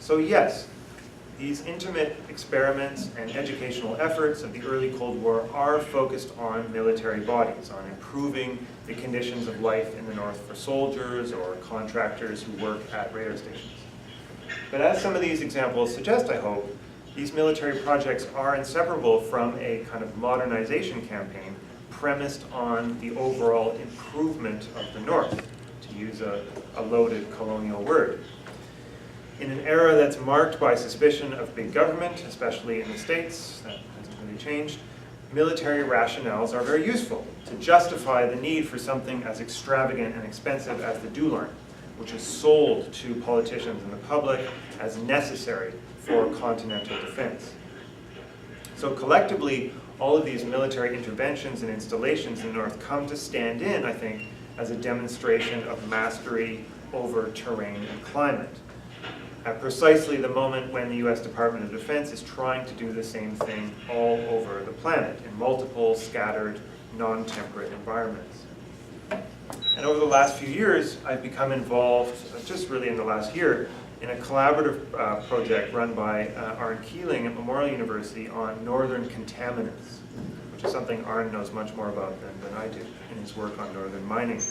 So yes, these intimate experiments and educational efforts of the early Cold War are focused on military bodies, on improving the conditions of life in the North for soldiers or contractors who work at radar stations. But as some of these examples suggest, I hope, these military projects are inseparable from a kind of modernization campaign premised on the overall improvement of the North, to use a loaded colonial word. In an era that's marked by suspicion of big government, especially in the States, that hasn't really changed, military rationales are very useful to justify the need for something as extravagant and expensive as the DO line, which is sold to politicians and the public as necessary for continental defense. So collectively, all of these military interventions and installations in the North come to stand in, I think, as a demonstration of mastery over terrain and climate, at precisely the moment when the US Department of Defense is trying to do the same thing all over the planet in multiple, scattered, non-temperate environments. And over the last few years, I've become involved, just really in the last year, in a collaborative project run by Arne Keeling at Memorial University on northern contaminants, which is something Arne knows much more about than I do in his work on northern mining.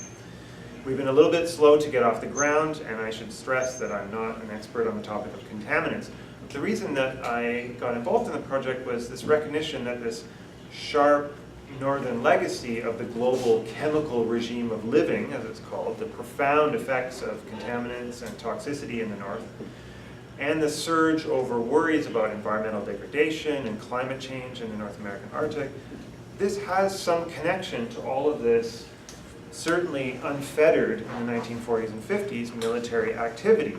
We've been a little bit slow to get off the ground, and I should stress that I'm not an expert on the topic of contaminants. The reason that I got involved in the project was this recognition that this sharp northern legacy of the global chemical regime of living, as it's called, the profound effects of contaminants and toxicity in the North, and the surge over worries about environmental degradation and climate change in the North American Arctic, this has some connection to all of this certainly unfettered in the 1940s and 50s military activity,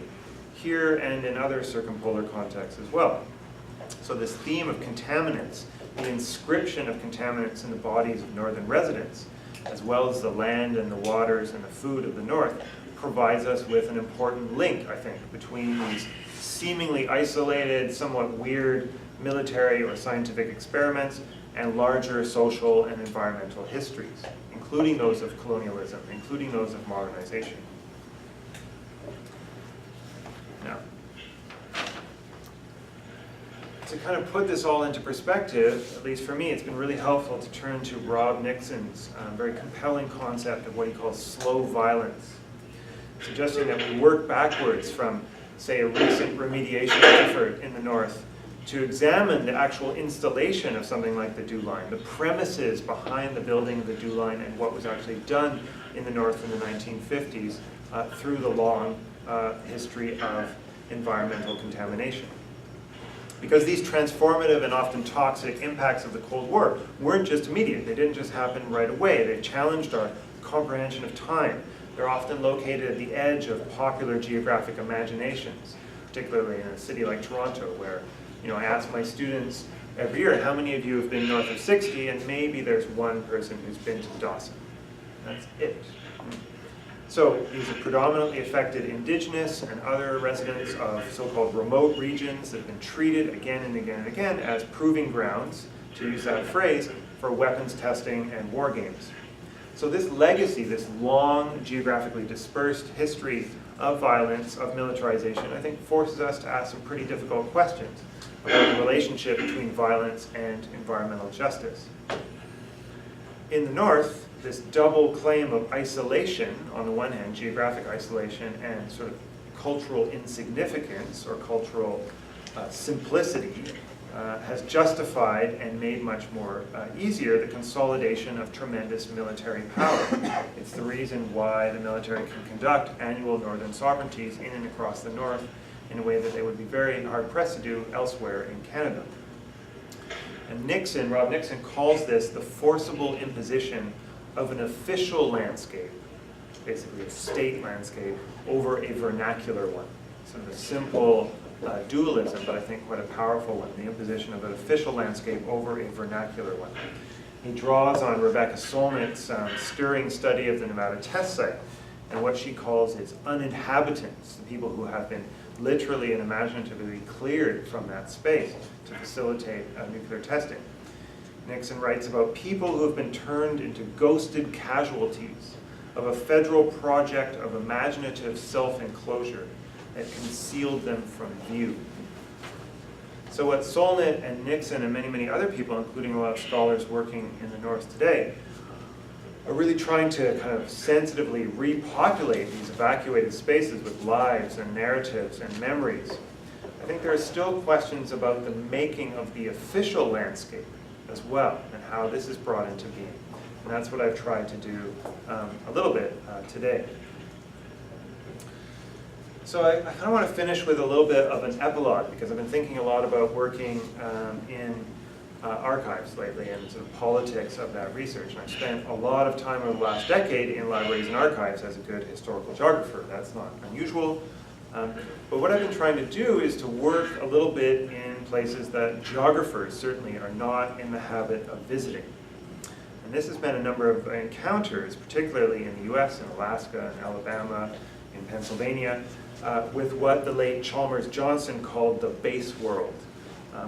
here and in other circumpolar contexts as well. So this theme of contaminants, the inscription of contaminants in the bodies of northern residents, as well as the land and the waters and the food of the North, provides us with an important link, I think, between these seemingly isolated, somewhat weird military or scientific experiments and larger social and environmental histories, including those of colonialism, including those of modernization. Now, to kind of put this all into perspective, at least for me, it's been really helpful to turn to Rob Nixon's very compelling concept of what he calls slow violence, suggesting that we work backwards from, say, a recent remediation effort in the North to examine the actual installation of something like the DO line, the premises behind the building of the DO line and what was actually done in the North in the 1950s through the long history of environmental contamination. Because these transformative and often toxic impacts of the Cold War weren't just immediate. They didn't just happen right away. They challenged our comprehension of time. They're often located at the edge of popular geographic imaginations, particularly in a city like Toronto, where I ask my students every year, how many of you have been north of 60? And maybe there's one person who's been to Dawson. That's it. So these are predominantly affected indigenous and other residents of so-called remote regions that have been treated again and again and again as proving grounds, to use that phrase, for weapons testing and war games. So this legacy, this long geographically dispersed history of violence, of militarization, I think forces us to ask some pretty difficult questions about the relationship between violence and environmental justice. In the North, this double claim of isolation, on the one hand, geographic isolation and sort of cultural insignificance or cultural simplicity, has justified and made much more easier the consolidation of tremendous military power. It's the reason why the military can conduct annual northern sovereignties in and across the North in a way that they would be very hard-pressed to do elsewhere in Canada. And Rob Nixon calls this the forcible imposition of an official landscape, basically a state landscape, over a vernacular one. Sort of a simple dualism, but I think quite a powerful one, the imposition of an official landscape over a vernacular one. He draws on Rebecca Solnit's stirring study of the Nevada test site and what she calls its uninhabitants, the people who have been literally and imaginatively cleared from that space to facilitate nuclear testing. Nixon writes about people who have been turned into ghosted casualties of a federal project of imaginative self-enclosure that concealed them from view. So what Solnit and Nixon and many, many other people, including a lot of scholars working in the North today, are really trying to kind of sensitively repopulate these evacuated spaces with lives and narratives and memories. I think there are still questions about the making of the official landscape as well, and how this is brought into being. And that's what I've tried to do a little bit today. So I kind of want to finish with a little bit of an epilogue, because I've been thinking a lot about working in archives lately and sort of politics of that research. And I've spent a lot of time over the last decade in libraries and archives as a good historical geographer. That's not unusual. But what I've been trying to do is to work a little bit in places that geographers certainly are not in the habit of visiting. And this has been a number of encounters, particularly in the US, in Alaska, in Alabama, in Pennsylvania, with what the late Chalmers Johnson called the base world,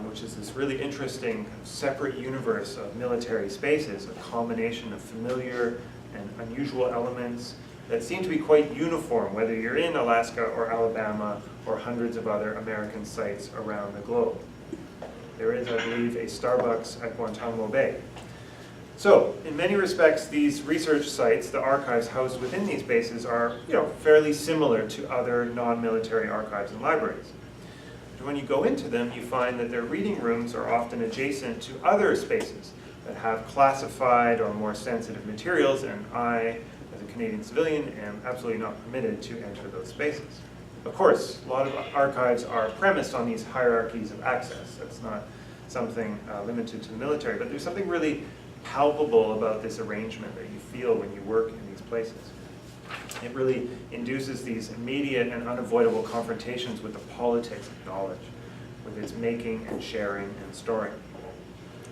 which is this really interesting separate universe of military spaces, a combination of familiar and unusual elements that seem to be quite uniform, whether you're in Alaska or Alabama or hundreds of other American sites around the globe. There is, I believe, a Starbucks at Guantanamo Bay. So, in many respects, these research sites, the archives housed within these bases, are fairly similar to other non-military archives and libraries. But when you go into them, you find that their reading rooms are often adjacent to other spaces that have classified or more sensitive materials, and I, as a Canadian civilian, am absolutely not permitted to enter those spaces. Of course, a lot of archives are premised on these hierarchies of access. That's not something limited to the military, but there's something really palpable about this arrangement that you feel when you work in these places. It really induces these immediate and unavoidable confrontations with the politics of knowledge, with its making and sharing and storing.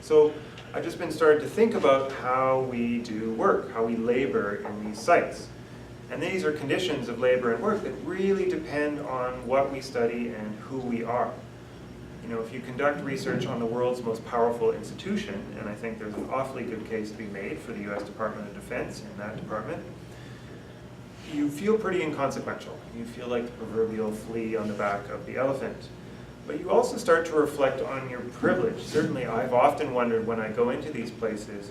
So I've just been starting to think about how we do work, how we labor in these sites. And these are conditions of labor and work that really depend on what we study and who we are. If you conduct research on the world's most powerful institution, and I think there's an awfully good case to be made for the US Department of Defense in that department, you feel pretty inconsequential. You feel like the proverbial flea on the back of the elephant. But you also start to reflect on your privilege. Certainly, I've often wondered when I go into these places,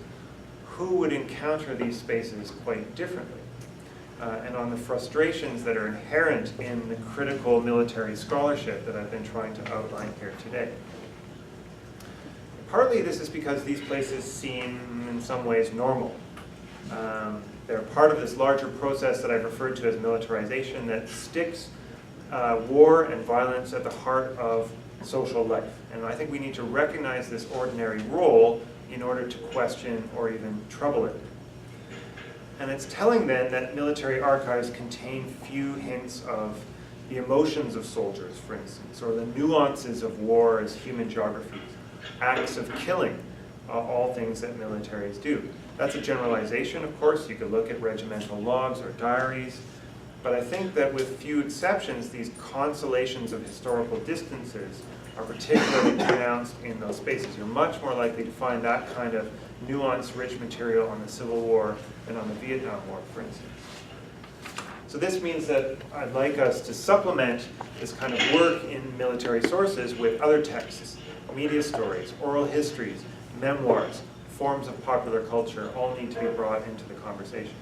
who would encounter these spaces quite differently, and on the frustrations that are inherent in the critical military scholarship that I've been trying to outline here today. Partly this is because these places seem in some ways normal. They're part of this larger process that I've referred to as militarization that sticks war and violence at the heart of social life. And I think we need to recognize this ordinary role in order to question or even trouble it. And it's telling then that military archives contain few hints of the emotions of soldiers, for instance, or the nuances of war as human geographies, acts of killing, all things that militaries do. That's a generalization, of course. You could look at regimental logs or diaries. But I think that with few exceptions, these constellations of historical distances are particularly pronounced in those spaces. You're much more likely to find that kind of nuanced, rich material on the Civil War than on the Vietnam War, for instance. So this means that I'd like us to supplement this kind of work in military sources with other texts, media stories, oral histories, memoirs, forms of popular culture, all need to be brought into the conversation.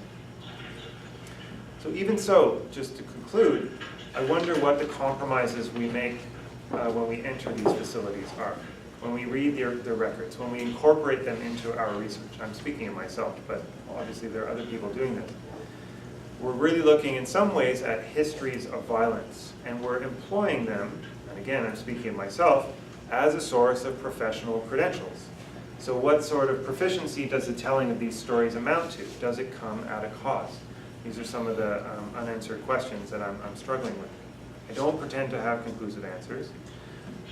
So even so, just to conclude, I wonder what the compromises we make when we enter these facilities are, when we read their records, when we incorporate them into our research. I'm speaking of myself, but obviously there are other people doing this. We're really looking in some ways at histories of violence, and we're employing them, and again I'm speaking of myself, as a source of professional credentials. So what sort of proficiency does the telling of these stories amount to? Does it come at a cost? These are some of the unanswered questions that I'm struggling with. I don't pretend to have conclusive answers,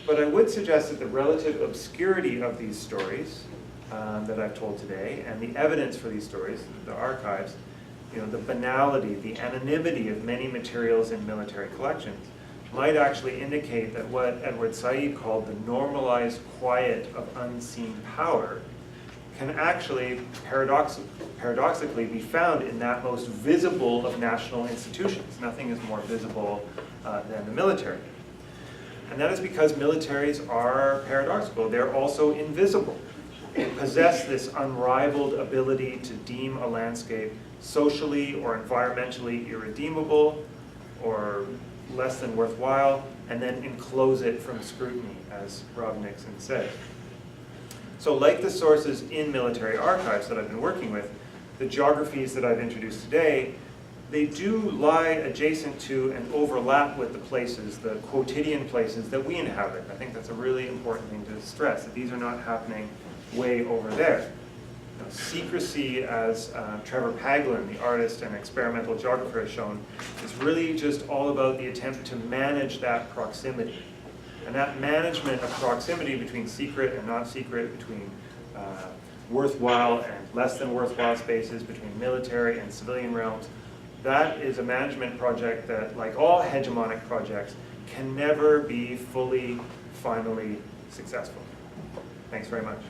but I would suggest that the relative obscurity of these stories that I've told today, and the evidence for these stories, the archives, the banality, the anonymity of many materials in military collections, might actually indicate that what Edward Said called the normalized quiet of unseen power can actually paradoxically be found in that most visible of national institutions. Nothing is more visible than the military. And that is because militaries are paradoxical. They're also invisible. They possess this unrivaled ability to deem a landscape socially or environmentally irredeemable or less than worthwhile, and then enclose it from scrutiny, as Rob Nixon said. So like the sources in military archives that I've been working with, the geographies that I've introduced today, they do lie adjacent to and overlap with the places, the quotidian places that we inhabit. I think that's a really important thing to stress, that these are not happening way over there. You know, secrecy, as Trevor Paglen, the artist and experimental geographer, has shown, is really just all about the attempt to manage that proximity. And that management of proximity between secret and not secret, between worthwhile and less than worthwhile spaces, between military and civilian realms, that is a management project that, like all hegemonic projects, can never be fully, finally successful. Thanks very much.